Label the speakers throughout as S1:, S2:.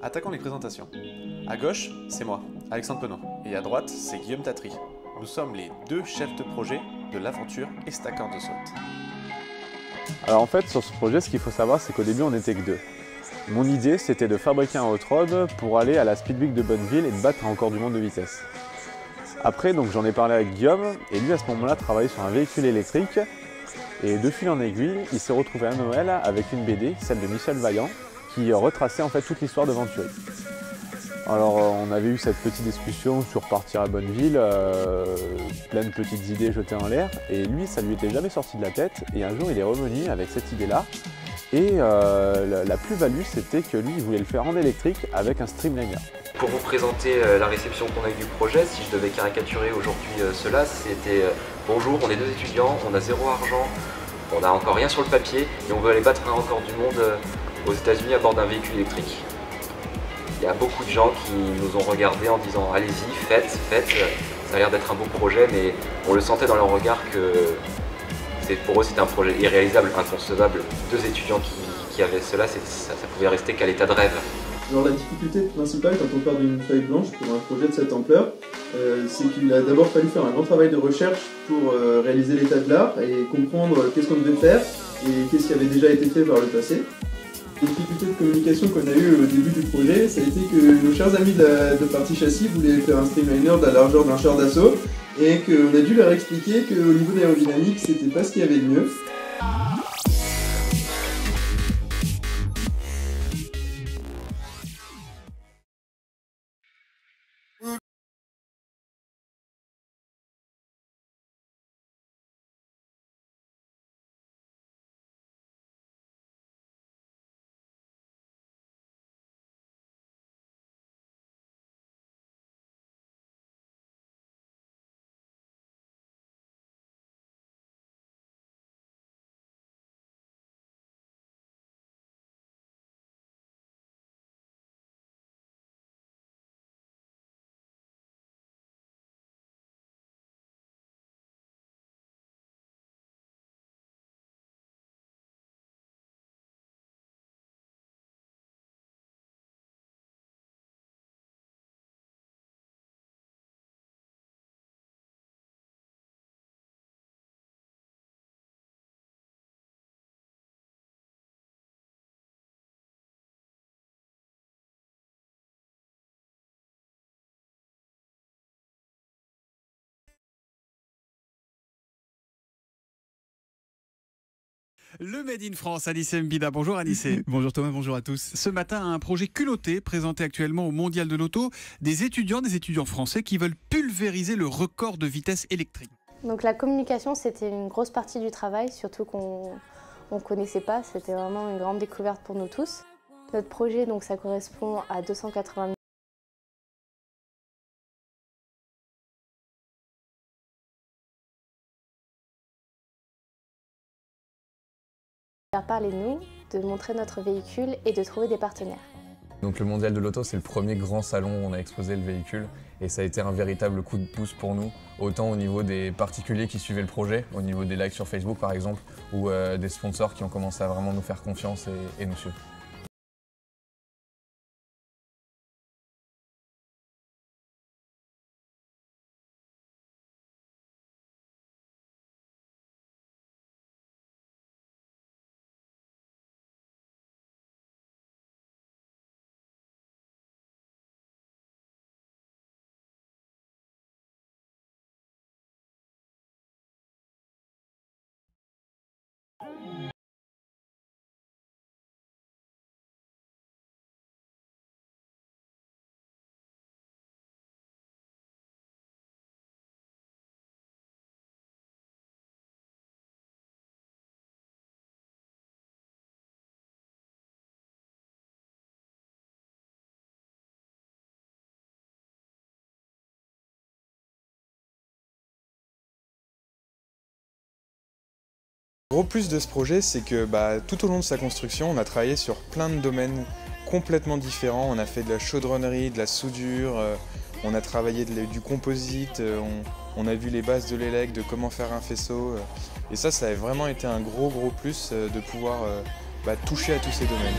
S1: Attaquons les présentations. À gauche, c'est moi, Alexandre Penaud, et à droite, c'est Guillaume Tatry. Nous sommes les deux chefs de projet de l'aventure Estaqueur de Sault.
S2: Alors en fait, sur ce projet, ce qu'il faut savoir, c'est qu'au début, on n'était que deux. Mon idée, c'était de fabriquer un hot rod pour aller à la Speed Week de Bonneville et de battre un record du monde de vitesse. Après, donc j'en ai parlé avec Guillaume, et lui, à ce moment-là, travaillait sur un véhicule électrique. Et de fil en aiguille, il s'est retrouvé à Noël avec une BD, celle de Michel Vaillant, qui retraçait en fait toute l'histoire de Venturi. Alors on avait eu cette petite discussion sur partir à Bonneville, plein de petites idées jetées en l'air, et lui ça lui était jamais sorti de la tête, et un jour il est revenu avec cette idée-là, et la plus-value c'était que lui il voulait le faire en électrique avec un streamliner.
S3: Pour vous présenter la réception qu'on a eue du projet, si je devais caricaturer aujourd'hui cela, c'était bonjour, on est deux étudiants, on a zéro argent, on n'a encore rien sur le papier, et on veut aller battre un record du monde aux États-Unis à bord d'un véhicule électrique. Il y a beaucoup de gens qui nous ont regardés en disant allez-y, faites, ça a l'air d'être un beau projet, mais on le sentait dans leur regard que pour eux c'était un projet irréalisable, inconcevable. Deux étudiants qui avaient cela, ça pouvait rester qu'à l'état de rêve.
S4: Alors la difficulté principale quand on part d'une feuille blanche pour un projet de cette ampleur, c'est qu'il a d'abord fallu faire un grand travail de recherche pour réaliser l'état de l'art et comprendre qu'est-ce qu'on devait faire et qu'est-ce qui avait déjà été fait par le passé. Les difficultés de communication qu'on a eues au début du projet, ça a été que nos chers amis de Parti Châssis voulaient faire un streamliner de la largeur d'un char d'assaut et qu'on a dû leur expliquer qu'au niveau de l'aérodynamique, c'était pas ce qu'il y avait de mieux.
S5: Le Made in France, Anissé Mbida. Bonjour Anissé.
S6: Bonjour Thomas, bonjour à tous.
S5: Ce matin, un projet culotté présenté actuellement au Mondial de l'Auto, des étudiants français qui veulent pulvériser le record de vitesse électrique.
S7: Donc la communication, c'était une grosse partie du travail, surtout qu'on ne connaissait pas. C'était vraiment une grande découverte pour nous tous. Notre projet, donc, ça correspond à 280 000. Faire parler de nous, de montrer notre véhicule et de trouver des partenaires.
S8: Donc le Mondial de l'Auto, c'est le premier grand salon où on a exposé le véhicule et ça a été un véritable coup de pouce pour nous, autant au niveau des particuliers qui suivaient le projet, au niveau des likes sur Facebook par exemple, ou des sponsors qui ont commencé à vraiment nous faire confiance et nous suivre.
S9: Le gros plus de ce projet, c'est que tout au long de sa construction, on a travaillé sur plein de domaines complètement différents. On a fait de la chaudronnerie, de la soudure, on a travaillé du composite, on a vu les bases de l'élec, de comment faire un faisceau. Et ça a vraiment été un gros plus de pouvoir toucher à tous ces domaines.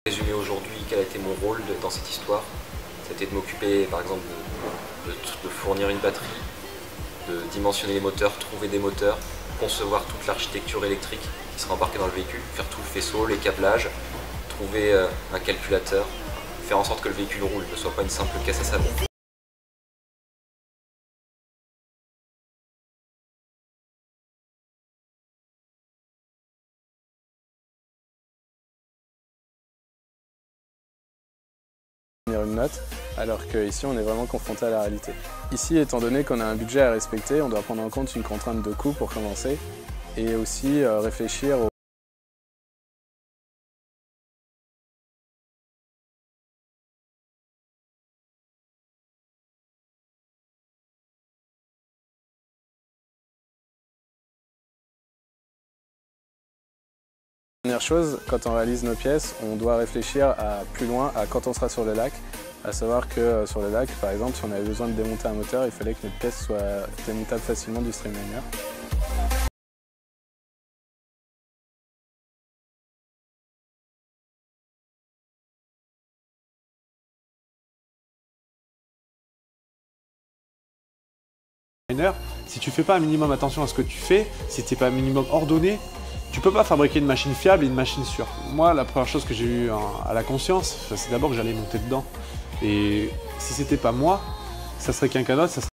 S3: Résumer aujourd'hui quel a été mon rôle dans cette histoire, c'était de m'occuper par exemple de fournir une batterie, de dimensionner les moteurs, trouver des moteurs, concevoir toute l'architecture électrique qui sera embarquée dans le véhicule, faire tout le faisceau, les câblages, trouver un calculateur, faire en sorte que le véhicule roule, ne soit pas une simple caisse à savon.
S2: Une note, alors qu'ici on est vraiment confronté à la réalité. Ici, étant donné qu'on a un budget à respecter, on doit prendre en compte une contrainte de coût pour commencer et aussi réfléchir aux Première chose, quand on réalise nos pièces, on doit réfléchir à plus loin, à quand on sera sur le lac, à savoir que sur le lac, par exemple, si on avait besoin de démonter un moteur, il fallait que notre pièce soit démontable facilement du streamliner.
S6: Si tu fais pas un minimum attention à ce que tu fais, si tu n'es pas un minimum ordonné, tu peux pas fabriquer une machine fiable et une machine sûre. Moi, la première chose que j'ai eu à la conscience, c'est d'abord que j'allais monter dedans. Et si c'était pas moi, ça serait quelqu'un d'autre, ça serait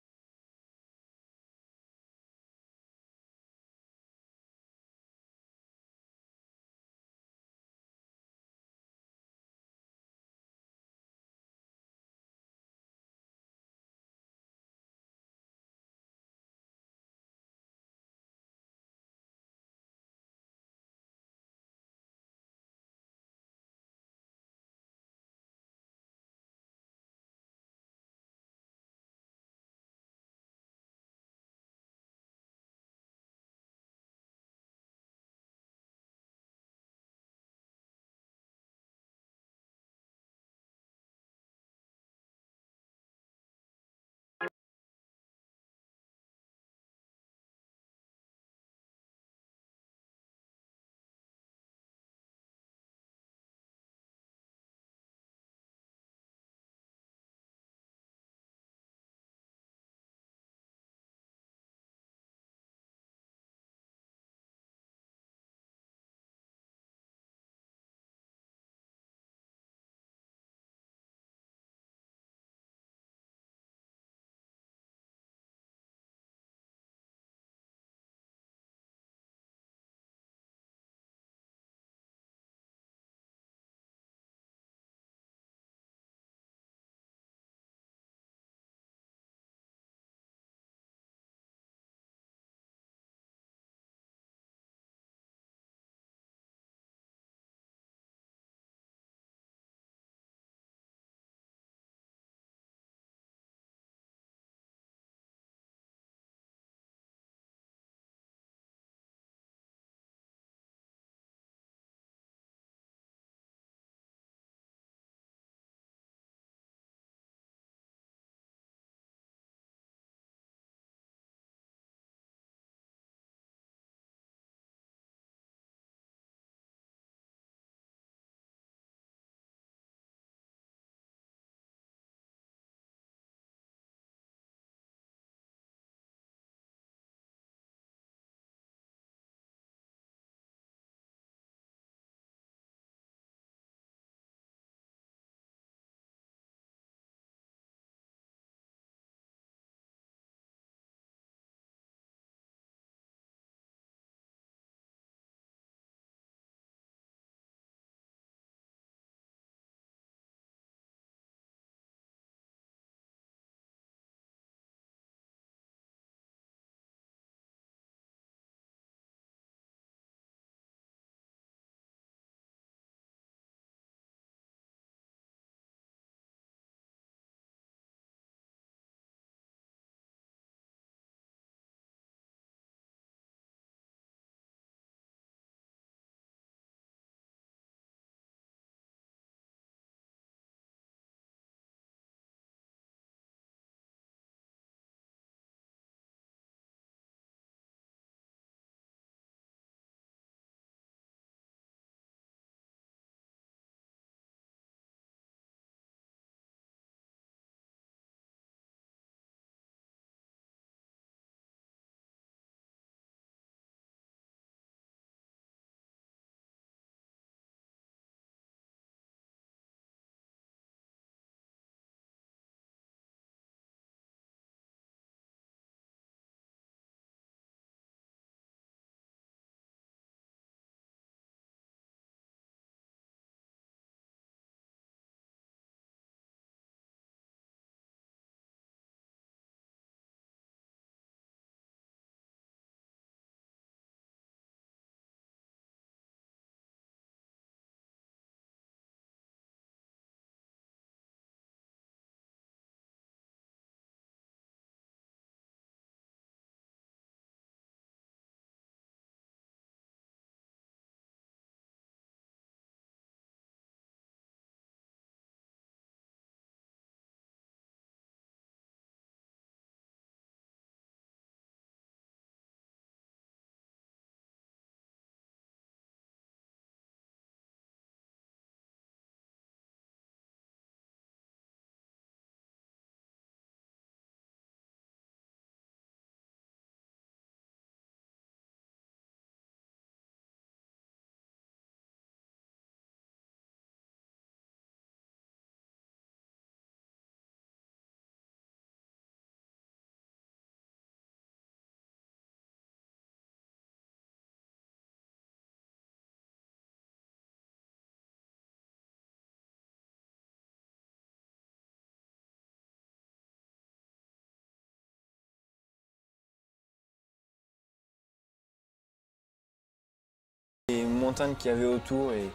S10: montagnes qu'il y avait autour et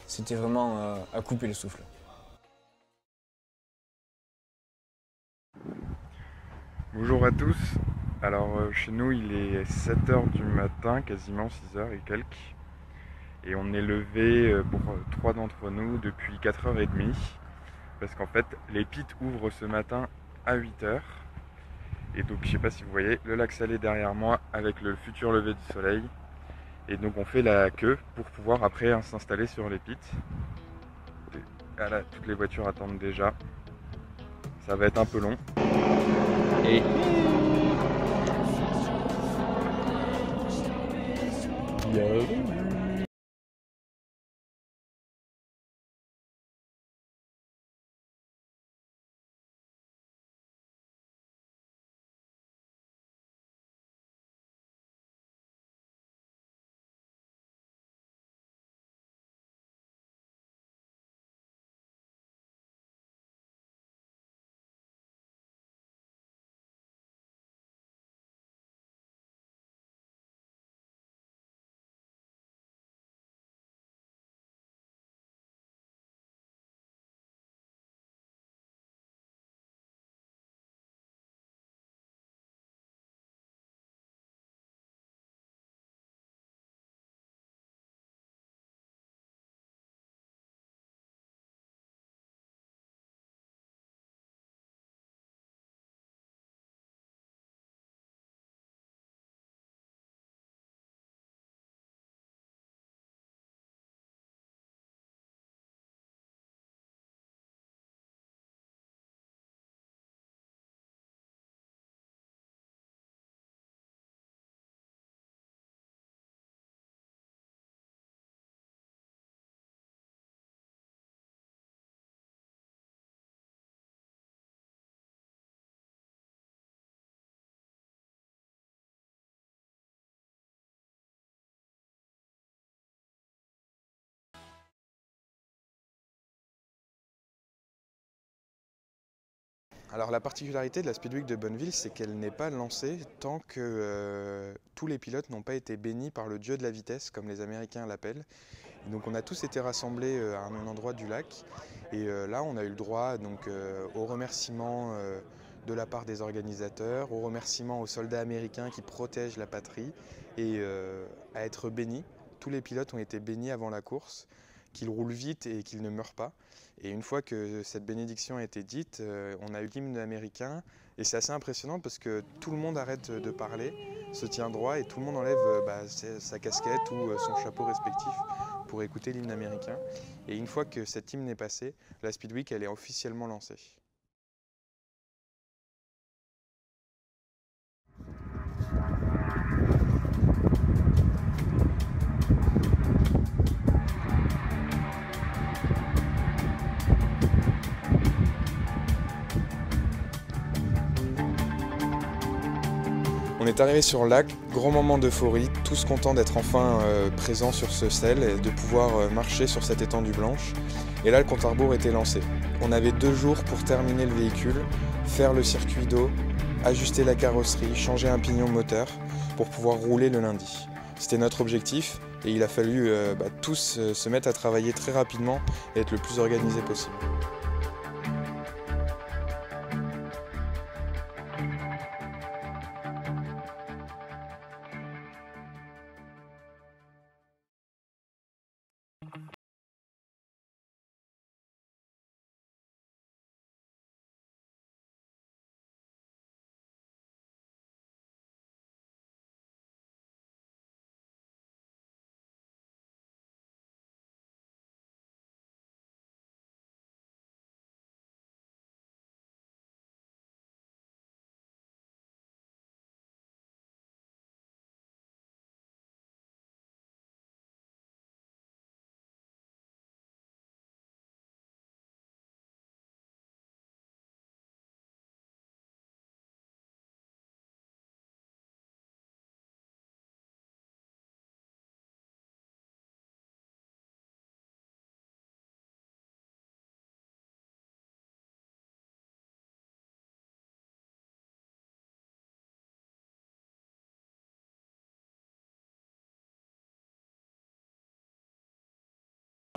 S10: c'était vraiment à couper le souffle.
S9: Bonjour à tous. Alors chez nous il est 7h du matin, quasiment 6h et quelques. Et on est levé pour 3 d'entre nous depuis 4h30. Parce qu'en fait les pits ouvrent ce matin à 8h. Et donc je sais pas si vous voyez le lac Salé derrière moi avec le futur lever du soleil. Et donc on fait la queue pour pouvoir après s'installer sur les pits. Ah là, toutes les voitures attendent déjà. Ça va être un peu long. Et alors la particularité de la Speed Week de Bonneville, c'est qu'elle n'est pas lancée tant que tous les pilotes n'ont pas été bénis par le dieu de la vitesse, comme les Américains l'appellent. Donc on a tous été rassemblés à un endroit du lac et là on a eu le droit donc, aux remerciements de la part des organisateurs, aux remerciements aux soldats américains qui protègent la patrie et à être bénis. Tous les pilotes ont été bénis avant la course, qu'ils roulent vite et qu'ils ne meurent pas. Et une fois que cette bénédiction a été dite, on a eu l'hymne américain et c'est assez impressionnant parce que tout le monde arrête de parler, se tient droit et tout le monde enlève sa casquette ou son chapeau respectif pour écouter l'hymne américain. Et une fois que cet hymne est passé, la Speed Week elle est officiellement lancée. On est arrivé sur le lac, grand moment d'euphorie, tous contents d'être enfin présents sur ce sel et de pouvoir marcher sur cette étendue blanche. Et là, le compte à rebours était lancé. On avait 2 jours pour terminer le véhicule, faire le circuit d'eau, ajuster la carrosserie, changer un pignon moteur pour pouvoir rouler le lundi. C'était notre objectif et il a fallu tous se mettre à travailler très rapidement et être le plus organisé possible.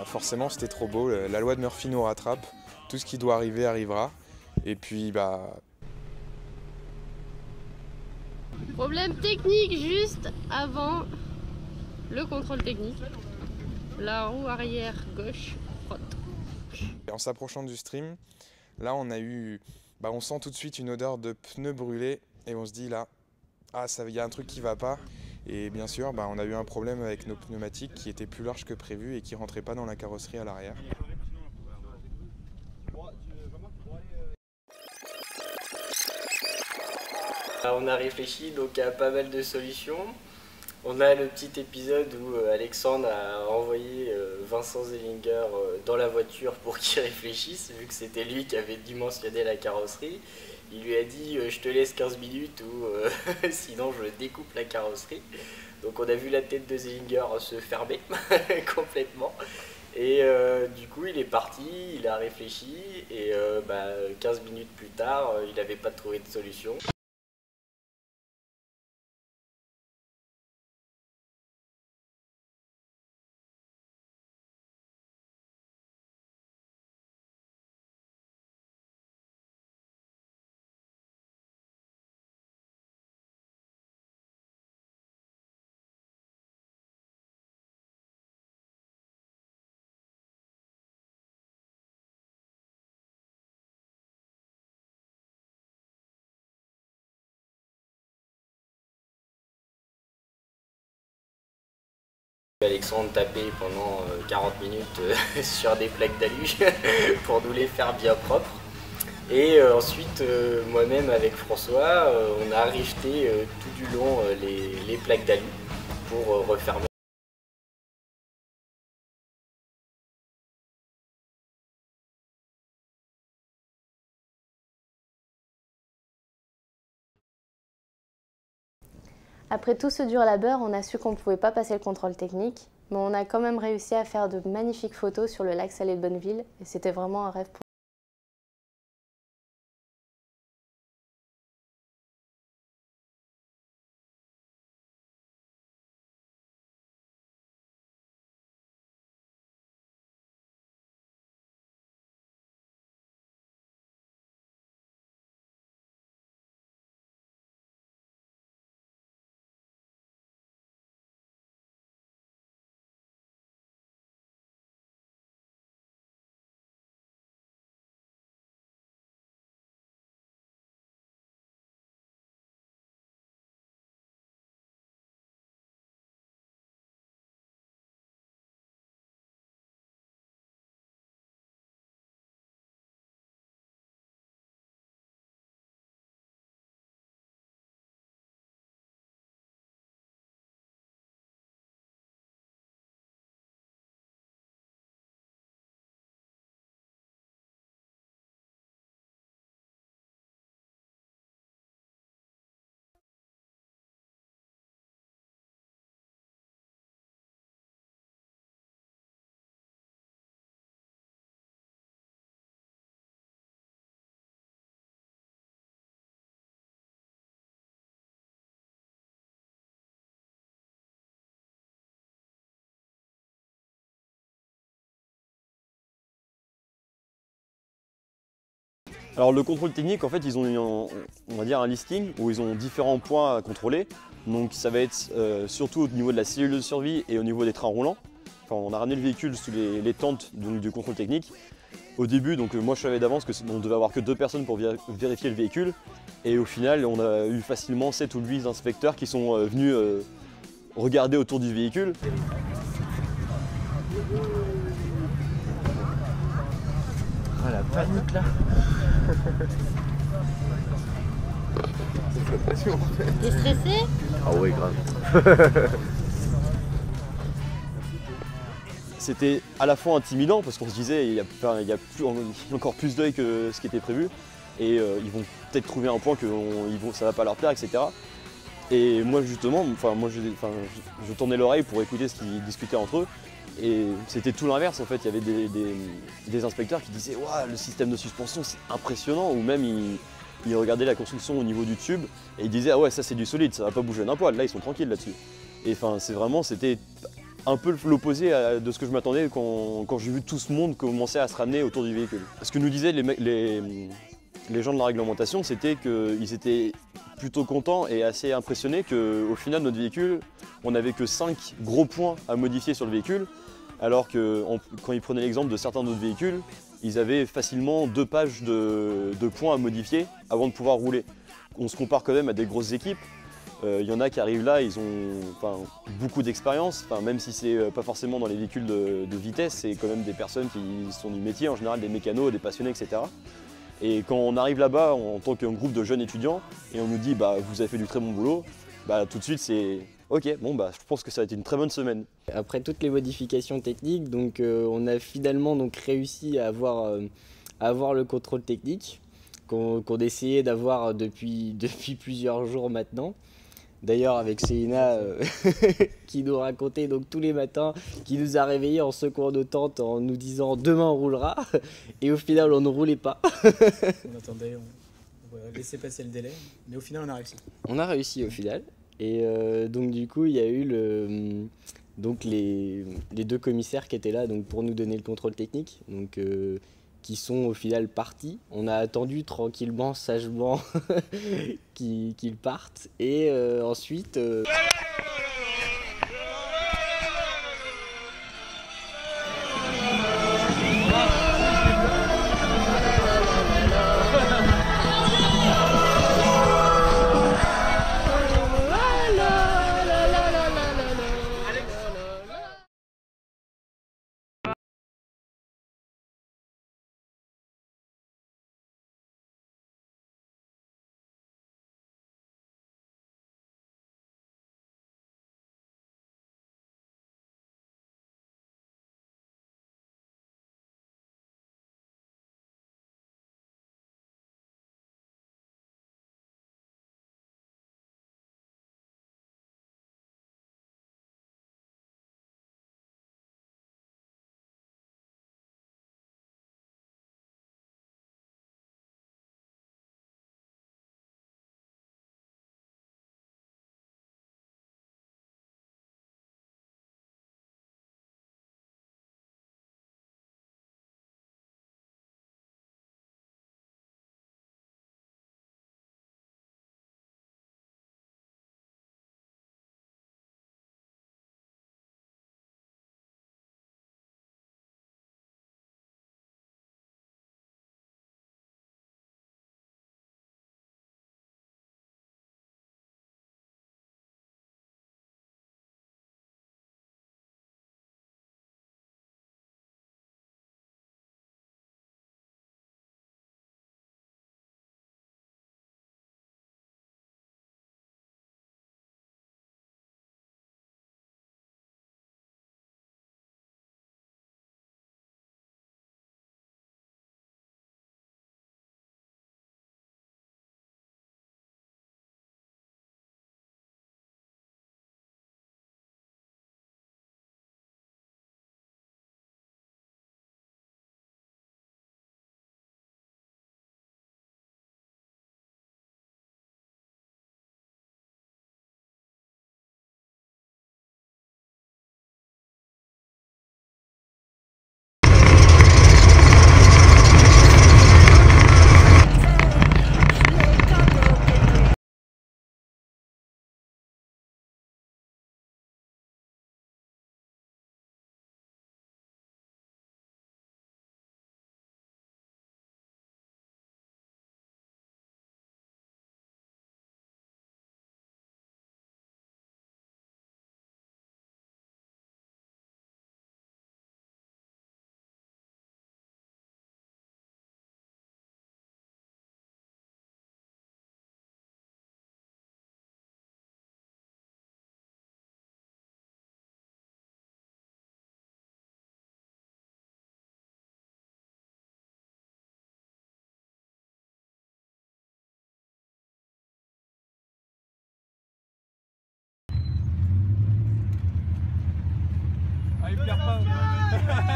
S9: Forcément c'était trop beau, la loi de Murphy nous rattrape, tout ce qui doit arriver arrivera. Et puis
S11: Problème technique juste avant le contrôle technique. La roue arrière gauche frotte.
S9: En s'approchant du stream, là on sent tout de suite une odeur de pneus brûlés et on se dit là, il y a un truc qui va pas. Et bien sûr, on a eu un problème avec nos pneumatiques qui étaient plus larges que prévu et qui ne rentraient pas dans la carrosserie à l'arrière.
S12: On a réfléchi donc à pas mal de solutions. On a le petit épisode où Alexandre a envoyé Vincent Zellinger dans la voiture pour qu'il réfléchisse, vu que c'était lui qui avait dimensionné la carrosserie. Il lui a dit je te laisse 15 minutes ou sinon je découpe la carrosserie. Donc on a vu la tête de Zellinger se fermer complètement. Et du coup il est parti, il a réfléchi et 15 minutes plus tard il n'avait pas trouvé de solution. Alexandre tapait pendant 40 minutes sur des plaques d'alu pour nous les faire bien propres. Et ensuite, moi-même avec François, on a rifté tout du long les plaques d'alu pour refermer.
S7: Après tout ce dur labeur, on a su qu'on ne pouvait pas passer le contrôle technique, mais on a quand même réussi à faire de magnifiques photos sur le lac salé de Bonneville, et c'était vraiment un rêve pour nous.
S13: Alors le contrôle technique, en fait, ils ont eu on va dire un listing où ils ont différents points à contrôler. Donc ça va être surtout au niveau de la cellule de survie et au niveau des trains roulants. Enfin, on a ramené le véhicule sous les tentes du contrôle technique. Au début, donc moi je savais d'avance qu'on devait avoir que 2 personnes pour vérifier le véhicule. Et au final, on a eu facilement 7 ou 8 inspecteurs qui sont venus regarder autour du véhicule.
S10: Ah la panique là.
S11: T'es stressé?
S13: Ah ouais, grave. C'était à la fois intimidant parce qu'on se disait il y a encore plus d'œil que ce qui était prévu et ils vont peut-être trouver un point que ça va pas leur plaire, etc. Et moi justement, je tournais l'oreille pour écouter ce qu'ils discutaient entre eux. Et c'était tout l'inverse en fait, il y avait des inspecteurs qui disaient wow, le système de suspension c'est impressionnant, ou même ils regardaient la construction au niveau du tube et ils disaient ah ouais ça c'est du solide, ça va pas bouger d'un poil, là ils sont tranquilles là-dessus. Et enfin c'était un peu l'opposé de ce que je m'attendais quand j'ai vu tout ce monde commencer à se ramener autour du véhicule. Ce que nous disaient les gens de la réglementation, c'était qu'ils étaient plutôt contents et assez impressionnés qu'au final, notre véhicule, on n'avait que 5 gros points à modifier sur le véhicule, alors que quand ils prenaient l'exemple de certains d'autres véhicules, ils avaient facilement 2 pages de points à modifier avant de pouvoir rouler. On se compare quand même à des grosses équipes. Il y en a qui arrivent là, ils ont beaucoup d'expérience, même si c'est pas forcément dans les véhicules de vitesse, c'est quand même des personnes qui sont du métier, en général des mécanos, des passionnés, etc. Et quand on arrive là-bas en tant qu'un groupe de jeunes étudiants et on nous dit vous avez fait du très bon boulot, tout de suite c'est ok, bon je pense que ça a été une très bonne semaine.
S12: Après toutes les modifications techniques, donc on a finalement réussi à avoir le contrôle technique qu'on essayait d'avoir depuis plusieurs jours maintenant. D'ailleurs avec Célina qui nous racontait tous les matins, qui nous a réveillés en secouant nos tentes en nous disant demain on roulera, et au final on ne roulait pas.
S14: On attendait, on laissait passer le délai, mais au final on a réussi.
S12: On a réussi au final, et donc du coup il y a eu les 2 commissaires qui étaient là pour nous donner le contrôle technique, qui sont au final partis. On a attendu tranquillement, sagement qu'ils partent, et ensuite...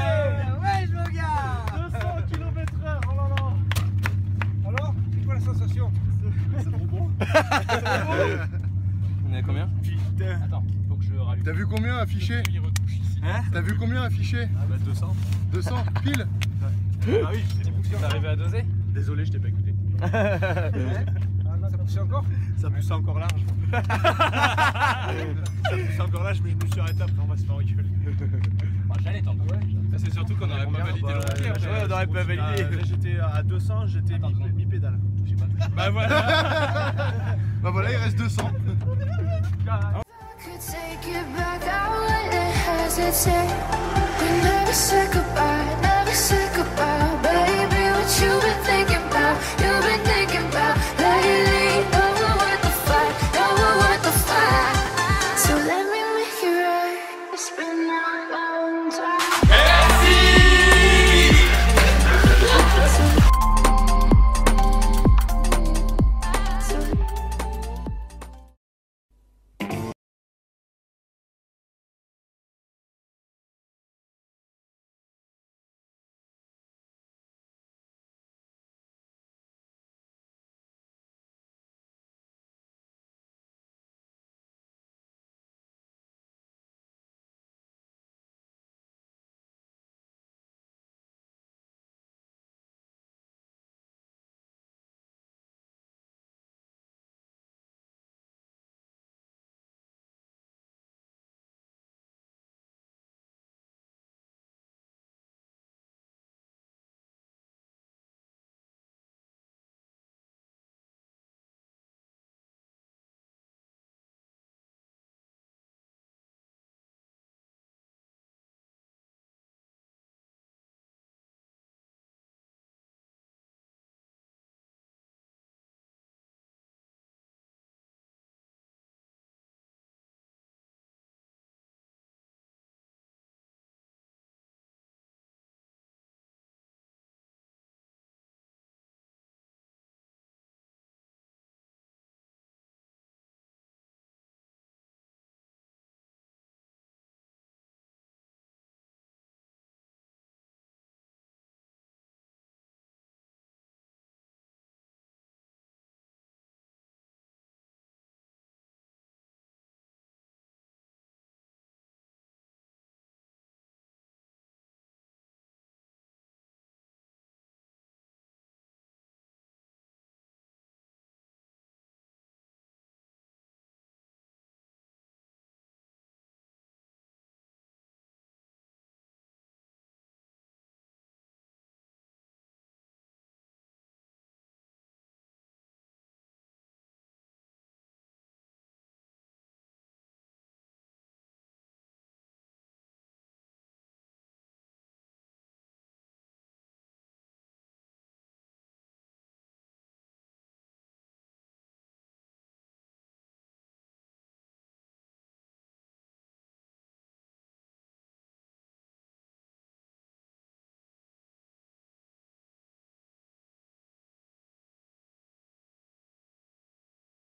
S15: Ouais, mon gars 200 km/h, oh là là. Alors, c'est quoi la sensation? C'est trop bon. On est à combien? Putain. Attends, faut que je rallume. T'as vu combien affiché? Hein? T'as vu combien affiché?
S6: Ah bah 200.
S15: 200 pile?
S6: Ah oui, t'es arrivé à doser? Désolé, je t'ai pas écouté.
S15: Ça poussait encore?
S6: Ça poussait encore large. Ça poussait encore large, mais je me suis arrêté après, on va se faire engueuler.
S16: J'allais tantôt.
S6: C'est surtout qu'on n'aurait pas validé le routier.
S16: Ouais, on n'aurait pas validé.
S6: J'étais à 200, j'étais mi-pédale. Bah voilà.
S15: Bah voilà, il reste 200.
S17: Could take it back, I wouldn't hesitate. We never said